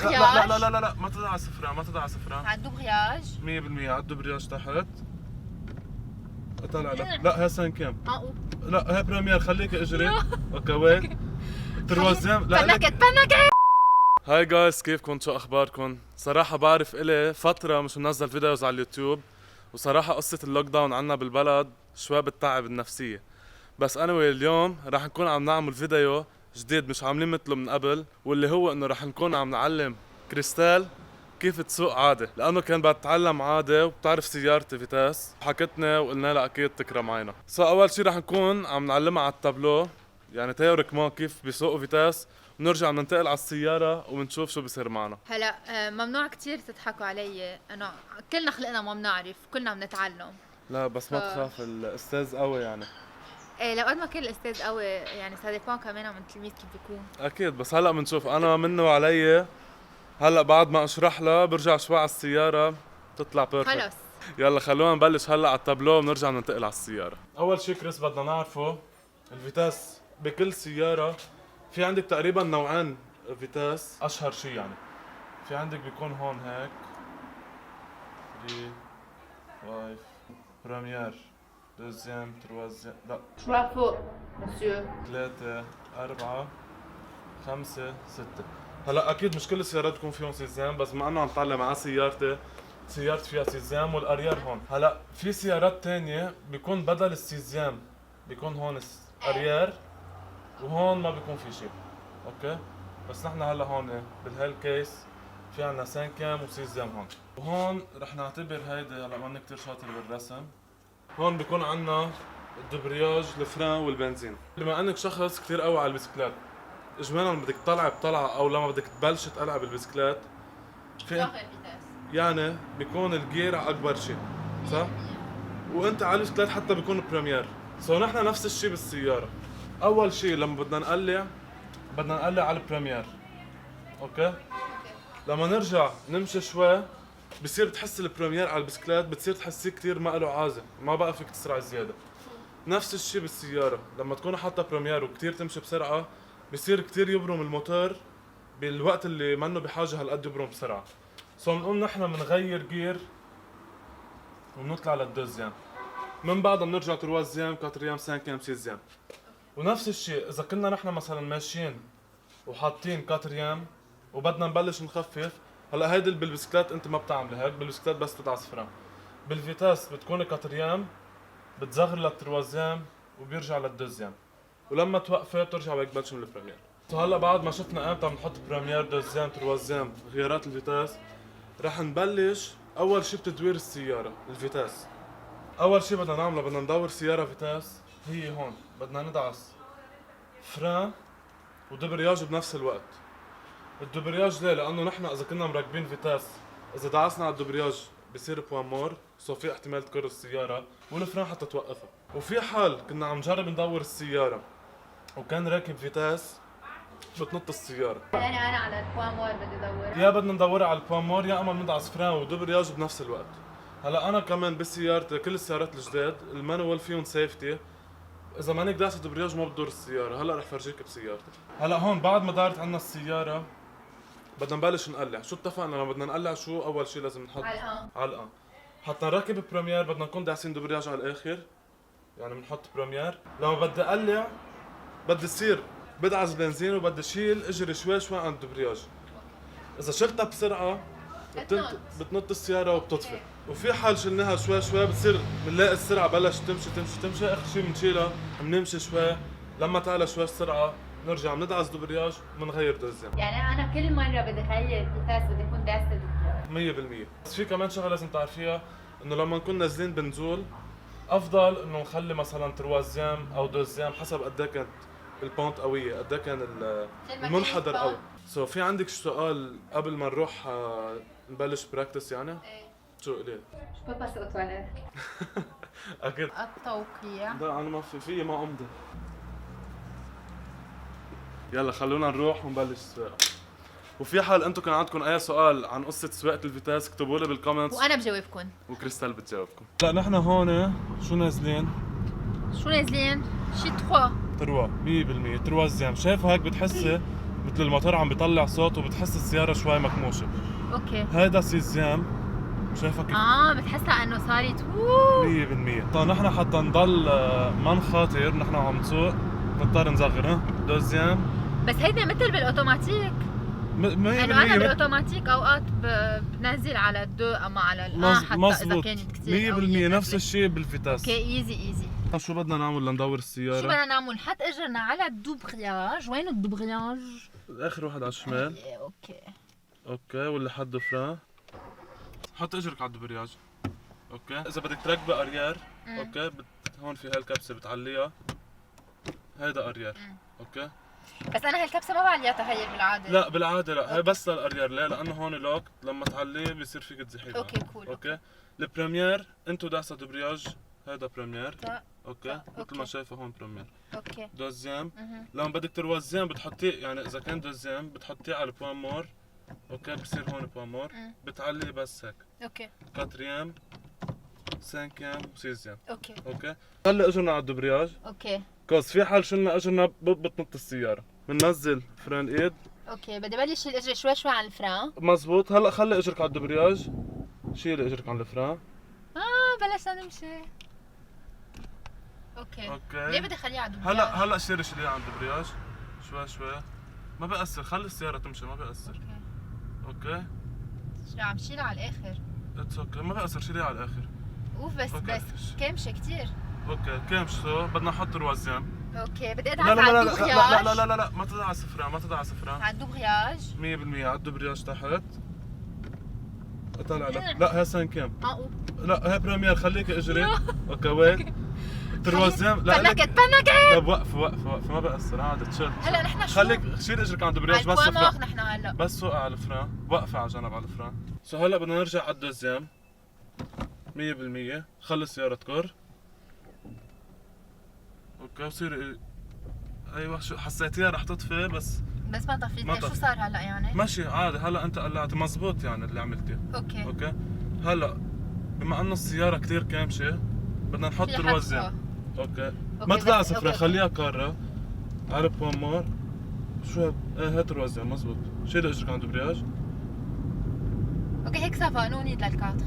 دوبرياج. لا ما تضع صفران ما تضع صفران. على الدوبرياج 100% على الدوبرياج تحت. طلع لا هي سانكام. لا هي بريمير خليك اجري. اوكي وين؟ تروازيام لا بنكت. هاي جايز كيفكم شو اخباركم؟ صراحة بعرف الي فترة مش منزل فيديوز على اليوتيوب، وصراحة قصة اللوك داون عنا بالبلد شوي بتتعب النفسية، بس انا اليوم رح نكون عم نعمل فيديو جديد مش عاملين مثله من قبل، واللي هو انه رح نكون عم نعلم كريستال كيف تسوق عادي، لانه كان بتعلم عادي وبتعرف سيارتي فيتاس، حكتنا وقلنا لها اكيد تكرم عينا. اول شي رح نكون عم نعلمها على التابلو، يعني تيوريكمون كيف بيسوقوا فيتاس، ونرجع بننتقل على السيارة وبنشوف شو بصير معنا. هلا ممنوع كتير تضحكوا علي، انا كلنا خلقنا ما بنعرف، كلنا بنتعلم. لا بس ما تخاف الاستاذ قوي يعني. ايه لو قد ما كان الاستاذ قوي يعني ساديبان كمان من التلميذ كيف بيكون. اكيد بس هلا بنشوف، انا منه وعلي هلا بعد ما اشرح لها برجع شوي على السيارة تطلع بيرفكت. خلص يلا خلونا نبلش هلا على التابلو وبنرجع ننتقل على السيارة. اول شي كريس بدنا نعرفه الفيتاس بكل سيارة. في عندك تقريبا نوعين فيتاس اشهر شي، يعني في عندك بيكون هون هيك 3 5 بريمير دوزيام تروازيام لا شوي فوق مسيو. 3 4 5 6. هلا اكيد مش كل السيارات بيكون فيهم سيزام، بس بما انه عم طلع معاه سيارتي فيها سيزام والاريار هون. هلا في سيارات تانية بيكون بدل السيزام بيكون هون اريار، وهون ما بيكون في شيء. اوكي بس نحن هلا هون بالهالكيس في عنا سانكام وسيزام هون، وهون رح نعتبر هيدي هلا ماني كثير شاطر بالرسم. هون بيكون عنا الدبرياج الفران والبنزين. بما انك شخص كثير قوي على البسكلات، اجمالا لما بدك تطلع بطلعه او لما بدك تبلش تقلع بالبسكلات في يعني بيكون الجير على اكبر شيء صح؟ وانت على البسكلات حتى بيكون بريمير. نحن نفس الشيء بالسياره. اول شيء لما بدنا نقلع على البريمير. اوكي لما نرجع نمشي شوي بصير تحس البريمير على البسكلات بتصير تحسيه كثير ما له عازه، ما بقى فيك تسرع زياده. نفس الشيء بالسياره، لما تكون حاطه بريمير وكثير تمشي بسرعه بصير كثير يبرم الموتور بالوقت اللي منه بحاجه هالقد يبرم بسرعه. بنقوم نحن بنغير جير وبنطلع للدوزيام، من بعدها بنرجع تروازيام كاتريام سانكيام سيزيام. ونفس الشيء اذا كنا نحن مثلا ماشيين وحاطين كاتريام وبدنا نبلش نخفف، هلا هيدي بالبسكلات انت ما بتعمل هيك، بالبسكلات بس تدعس صفران. بالفيتاس بتكون كاتريام بتزغر للتروازيام وبيرجع للدوزيام، ولما توقفي بترجع بدك تبلش من البريمير. هلا بعد ما شفنا امتى بنحط بريمير دوزيام تروازيام غيارات الفيتاس، رح نبلش اول شيء بتدوير السياره الفيتاس. اول شيء بدنا نعمله بدنا ندور سياره فيتاس، هي هون بدنا ندعس فران ودبرياج بنفس الوقت. الدبرياج ليه؟ لانه نحن اذا كنا مركبين فيتاس اذا دعسنا على الدبرياج بصير بوان مور، في احتمال تكر السياره، والفران حتى توقفها. وفي حال كنا عم نجرب ندور السياره وكان راكب فيتاس بتنط السياره. يعني انا على البوان مور بدي ادور، يا بدنا ندورها على البوان مور يا اما بندعس فران ودبرياج بنفس الوقت. هلا انا كمان بسيارتي كل السيارات الجداد المانوال فيهم سيفتي، اذا مانك داس الدبرياج ما بتدور السياره. هلا رح فرجيك بسيارتي. هلا هون بعد ما دارت عنا السياره بدنا نبلش نقلع. شو اتفقنا لما بدنا نقلع؟ شو اول شيء لازم نحط؟ علقه. حتى نركب بريمير بدنا نكون داعسين دبرياج على الاخر، يعني بنحط بريمير. لما بدي اقلع بدي يصير بدعس بنزين وبدي اشيل اجري شوي شوي عن الدبرياج. اذا شلتها بسرعه بتنط السياره وبتطفي. وفي حال شلناها شوي شوي بتصير بنلاقي السرعه بلش تمشي اخر شيء بنشيلها بنمشي شوي، لما تعلى شوي السرعه نرجع بندعس دبرياج وبنغير دوزيام. يعني انا كل مره بدي اغير فيتاس بدي اكون داسه الدبرياج 100%. بس في كمان شغله لازم تعرفيها، انه لما نكون نازلين بنزول افضل انه نخلي مثلا تروازيام او دوزيام حسب قد ايه كانت البونت قوية، قد ايه كان المنحدر قوي. في عندك سؤال قبل ما نروح نبلش براكتس يعني؟ ايه شو قولي؟ شو بس تواليت؟ اكيد التوقيع. لا انا ما في ما امضي. يلا خلونا نروح ونبلش سواقة. وفي حال انتم كان عندكم اي سؤال عن قصة سواقة الفيتاس اكتبوا لي بالكومنتس وانا بجاوبكم. وكريستال بتجاوبكم. لا نحن هون شو نازلين؟ شو نازلين؟ شي 3 100% تروازيام. شايف هيك بتحسي مثل الموتور عم بيطلع صوت وبتحس السيارة شوي مكموشة. اوكي. هيدا سيزيام، شايفة كيف؟ بتحسها انه صارت 100%. طيب نحن حتى نضل ما نخاطر نحن عم نسوق نضطر نصغر. دوزيام. بس هيدا مثل بالاوتوماتيك. 100%. انا بالاوتوماتيك اوقات بنزل على الدو اما على الان حتى اذا كانت كثير 100% نفس الشيء بالفيتاس. اوكي ايزي. شو بدنا نعمل لندور السيارة؟ شو بدنا نعمل؟ نحط اجرنا على الدوبغياج. وين الدوبغياج؟ اخر واحد على الشمال. اوكي واللي حده فران. حط اجرك على الدبرياج. اوكي اذا بدك تركبي اريار اوكي هون في هالكبسه بتعليها. هيدا اريار. اوكي بس انا هالكبسه ما بعليها تغير بالعاده. لا بالعاده لا، هي بس للاريار. ليه؟ لانه هون لوك لما تعليه بيصير فيك تزحيها. اوكي كول. اوكي البريمير انتو داسه دبرياج. هيدا بريمير. اوكي مثل ما شايفه هون بريمير. اوكي دوزيام. لما بدك تروزيام بتحطيه، يعني اذا كان دوزيام بتحطيه على بوان مور. اوكي بصير هون بوان مور. بتعلي بس هيك. اوكي كاتريام سانكيام وسيزيام. اوكي خلي اجرنا على الدبرياج. اوكي كوز في حال شلنا اجرنا بتنط السياره. بننزل فران ايد. اوكي بدي بلش الاجر شوي عن الفران. مزبوط. هلا خلي اجرك على الدبرياج. شيلي اجرك عن الفران. بلشنا نمشي. اوكي ليه بدي اخليها على الدبرياج؟ هلا شيلي عن الدبرياج شوي. ما بأثر، خلي السياره تمشي ما بأثر. اوكي شو عم شيلها على الاخر؟ اتس اوكي ما بأثر، شيليها على الاخر. بس كامشه كثير. اوكي كامشته بدنا نحط روازيام. اوكي بدي ادعس على الدبرياج. لا ما تدعس فران، ما تدعس فران. على الدبرياج 100% على الدبرياج تحت. اطلع لا هي سانكيام. لا هي بريمير. خليكي اجري. اوكي وين تروازيام. بنكت طيب وقف ما بأثر. عادي تشيل. هلا نحن شو خليك شيل اجرك عند الدبرياج بس فران. نحن هلا بس وقع على الفران. وقفي على جنب على الفران. هلا بدنا نرجع على الدوزيام 100%. خلي السيارة تكر. اوكي وصير ايوه. شو حسيتيها رح تطفي بس ما طفيت. شو صار هلا يعني؟ ماشي عادي. هلا انت قلعتي مزبوط يعني اللي عملتيه. اوكي هلا بما انه السيارة كثير كامشة بدنا نحط الوزن. اوكي ما تدعس فران، خليها كارة على بوان مور. شو هات الوزن مزبوط. شيل اجرك عند الدبرياج. اوكي هيك صافا نو نيد للكاتر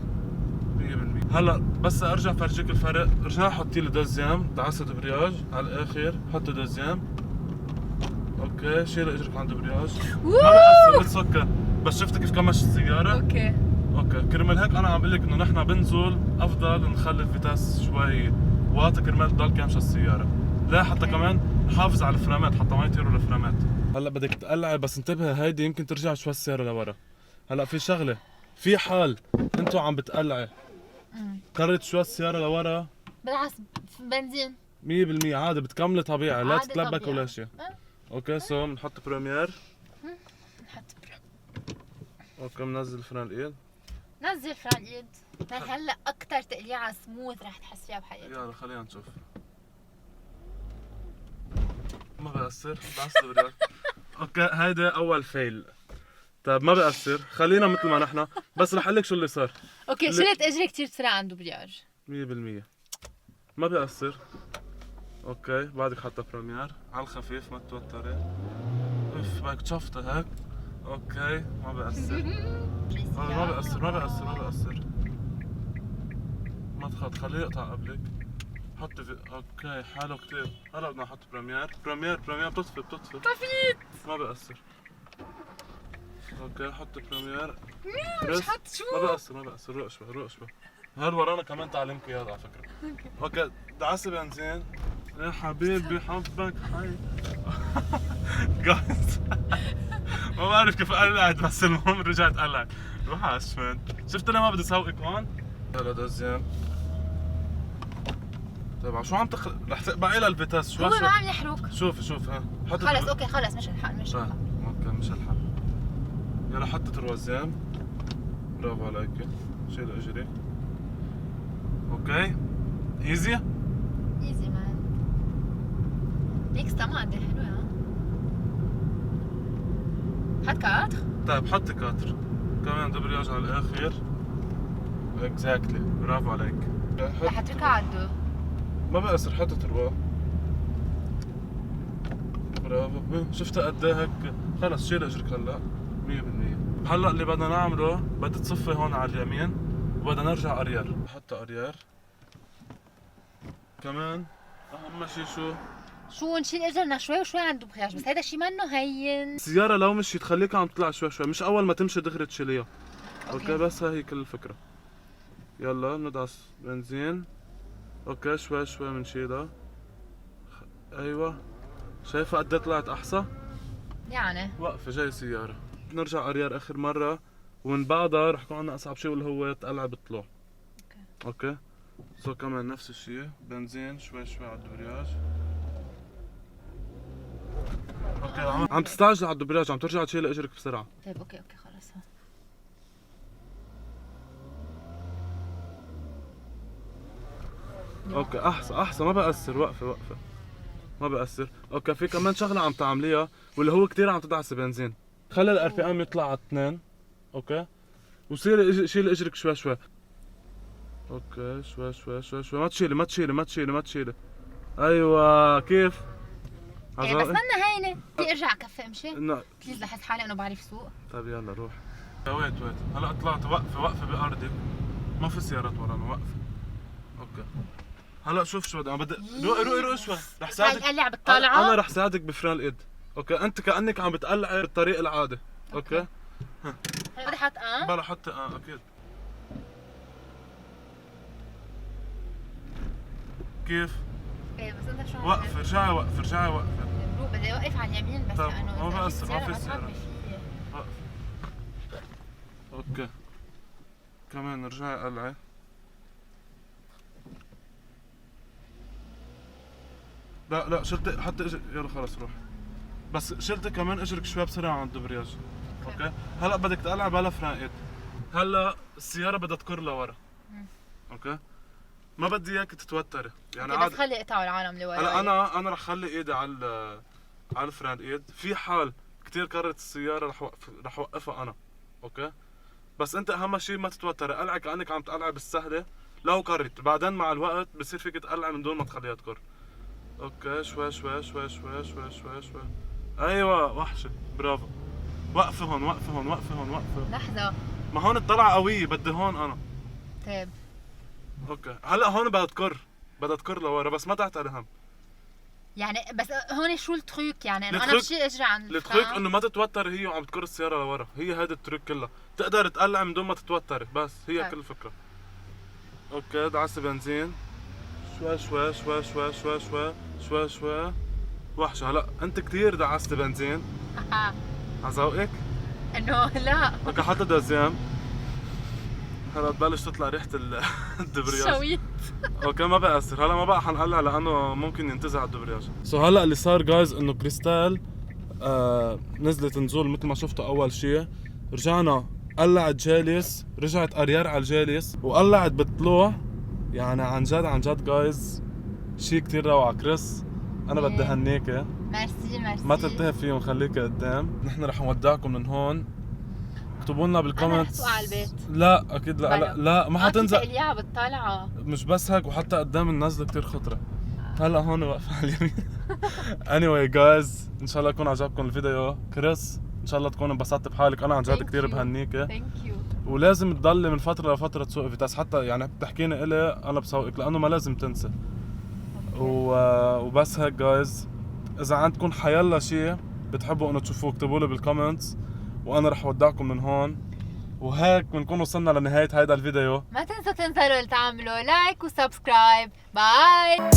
100%. هلا بس ارجع فرجيك الفرق. ارجع حطي لي دوزيام. دعس الدبرياج على الاخر. حطي دوزيام. اوكي شيل اجرك عند الدبرياج. ما بأثر اتس اوكي. بس شفتي كيف كمش السيارة؟ اوكي كرمال هيك انا عم بقول لك انه نحن بنزل افضل نخلي الفيتاس شوي واطي كرمال تضل كامشة السيارة. لا حتى كمان نحافظ على الفرامات حتى ما يطيروا الفرامات. هلا بدك تقلعي بس انتبهي هيدي يمكن ترجع شوي السيارة لورا. هلا في شغلة، في حال انتو عم بتقلعي قررت شوي السيارة لورا بالعكس بنزين 100% عادي بتكملي طبيعي. لا تتلبك ولا شيء. اوكي بنحط بريمير. اوكي بنزل فران الايد. نزل فران الايد. هلا اكثر تقليعه سموث رح تحس فيها بحياتك. يلا خلينا نشوف. ما بأثر. دعس الدبرياج. اوكي هيدا اول فيل. طيب ما بأثر. خلينا مثل ما نحن. بس رح اقول لك شو اللي صار. اوكي شلت اجري كثير بسرعه عند الدبرياج 100%. ما بأثر. اوكي بعدك حاطه بريمير على الخفيف ما تتوتري. اف بدك شفطه هيك. اوكي ما بأثر. ما بأثر. ما تخاط خليه يقطع قبلك. حطي في اوكي حلو كثير. هلا بدنا نحط بريمير بتطفي طفيت. ما بأثر. اوكي حطي بريمير. مش حط شو؟ ما بأثر. روق شوي. هل ورانا كمان تعلمك اياه على فكرة. اوكي دعسي بنزين. يا حبيبي حبك حي. جايز ما بعرف كيف قلعت بس المهم رجعت قلعت. روح على الشمال. شفت انا ما بدي سوقك هون. هلا دوزيام. طيب شو عم رح تقبعي لها الفيتاس شوي. هو ما عم يحرق. شوف ها خلص اوكي خلص مش الحال اوكي مش الحال. يلا حطت الوزان. برافو عليك. شيل اجري. اوكي ايزي مان. ليك استمع قد حلو ها. حط كاتر. طيب حطي كاتر كمان دبرياج على الاخر. اكزاكتلي برافو عليك. رح اتركها على الدو. ما بأثر. حطت الروا. برافو. شفتها قد ايه هيك خلص شيل اجرك هلا 100%. هلا اللي بدنا نعمله بدي تصفي هون على اليمين وبدنا نرجع اريار. حتى اريار كمان. اهم شيء شو نشيل اجرنا شوي وشوي عن الدبرياج، بس هيدا الشيء منه هين. السيارة لو مشيت خليك عم تطلع شوي شوي، مش اول ما تمشي دغري تشيليها. اوكي بس هي كل الفكرة. يلا ندعس بنزين. اوكي شوي شوي بنشيلها. ايوه شايفة قد طلعت احسن؟ يعني وقفة جاي سيارة. نرجع اريار اخر مرة ومن بعدها رح يكون عندنا اصعب شيء واللي هو تقلع بالطلوع. اوكي سو كمان نفس الشيء، بنزين شوي شوي على الدبرياج. اوكي عم تستعجل على الدبرياج، عم ترجع تشيل اجرك بسرعة. طيب اوكي خلص. اوكي احسن ما بأثر. وقفة ما بأثر. اوكي في كمان شغلة عم تعمليها واللي هو كتير عم تدعسي بنزين. خلي الار بي ام يطلع على 2. اوكي وصيري شيلي اجرك شوي شوي. اوكي شوي ما تشيلي. ايوه كيف؟ إيه بس منا هينه. بدي ارجع كفي امشي؟ لا بليز لحس حالي انه بعرف سوق. طيب يلا روح. ويت هلا طلعت وقفة بأرضك. ما في سيارات ورانا وقفة. اوكي هلا شوف شو بدي روقي شوي رح ساعدك. قلع بالطالعة. انا رح ساعدك بفران الايد. اوكي انت كأنك عم بتقلعي بالطريق العادي. اوكي هلا بدي حط بلا حطي اكيد. كيف؟ ايه بس انت شو وقف ارجعي وقف. روق بدي اوقف على اليمين بس طيب، لانه ما إذا بأثر، ما في سيارة سيارة. بتعبي فيي. وقف. اوكي كمان ارجعي قلعي. لا شلتي حتى اجرك. يلا خلص روح. بس شلتي كمان اجرك شوي بسرعة عن الدبرياج. اوكي هلا بدك تقلع بلا فران ايد. هلا السيارة بدها تكر لورا. اوكي ما بدي اياك تتوتري يعني بس خلي يقطعوا العالم اللي وراي. هلا انا رح خلي ايدي على الفران ايد. في حال كثير كرت السيارة رح وقفها انا. اوكي بس انت اهم شيء ما تتوتري. قلعي كأنك عم تقلعي بالسهلة. لو كرت بعدين مع الوقت بصير فيك تقلعي من دون ما تخليها تكر. اوكي شوي ايوه وحشة برافو. وقفة هون. لحظة ما هون الطلعة قوية بدي هون انا. طيب اوكي هلا هون بدها تكر لورا بس ما تعتري هم. يعني بس هون شو التريك يعني انه انا التريك- بشيل اجري عن التريك انه ما تتوتري هي وعم تكر السيارة لورا. هي هيدا التريك كلها. تقدر تقلع من دون ما تتوتري بس هي طيب. كل الفكرة. اوكي دعسي بنزين شوي. وحشة هلا انت كتير دعست بنزين. عذوقك؟ انه لا اوكي حتى دوزيام. هلا تبلش تطلع ريحة الدبرياج. شويت. اوكي ما بأثر. هلا ما بقى حنقلع لانه ممكن ينتزع الدبرياج. هلا اللي صار جايز انه كريستال نزلت نزول مثل ما شفتوا اول شيء. رجعنا قلعت جالس، رجعت اريار على الجالس وقلعت بالطلوع. يعني عن جد جايز شيء كتير روعة. كريس انا بدي هنيكي. ميرسي ما تلتهي فيهم خليكي قدام. نحن رح نودعكم من هون. اكتبوا لنا بالكومنتس. أنا رح أسوق على البيت. لا اكيد لا ما حتنزل. اياها بالطالعة. مش بس هيك وحتى قدام النزله كتير خطره. هلا هون واقفه على اليمين. anyway جايز ان شاء الله يكون عجبكم الفيديو. كريس ان شاء الله تكون انبسطت بحالك. انا عن جد كتير بهنيكي. ثانك يو. ولازم تضلي من فتره لفتره تسوقي فيتاس. حتى يعني بتحكيني الي انا بسوقك لانه ما لازم تنسى. وبس هيك جايز. اذا عندكم حيلا شيء بتحبوا انه تشوفوه اكتبوا لي بالكومنتس وانا رح ودعكم من هون. وهيك بنكون وصلنا لنهايه هيدا الفيديو. ما تنسوا تعملوا لايك وسبسكرايب. باي.